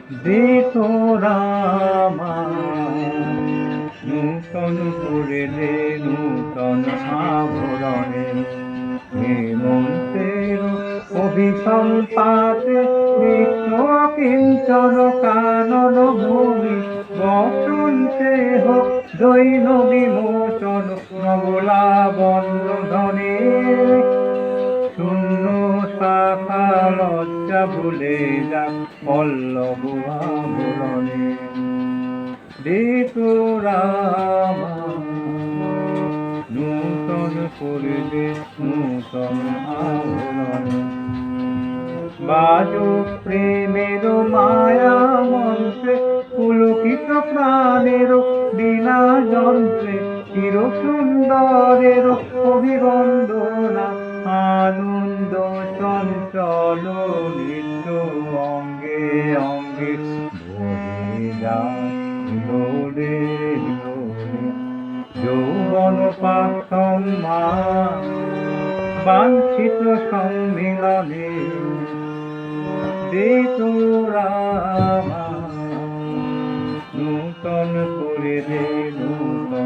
দে তোরা নূতন করে দে নূতন আভরণে হেমন্তের অভিসম্পাতে নিত্য কিঞ্চন কানন ভূমি বসন্তে হোক দৈন বিমোচন নবলা বন্ধনে শূন্য শাখা লজ্জা ভুলে যাক পল্লব আবরণে দে তোরা নূতন করে দে নূতন আভরণ বাজো প্রেমের মায়া মন্ত্রে পুলকিত প্রাণের বিনা যন্ত্রে চির সুন্দরের অভিবন্দনা আনন্দ চঞ্চল নিত্য অঙ্গে অঙ্গে ভরে যায় লোলে লোলে যৌবন পাথম মা বাঞ্ছিত সম্মিলনে দে তোরা নূতন করে দে নূতন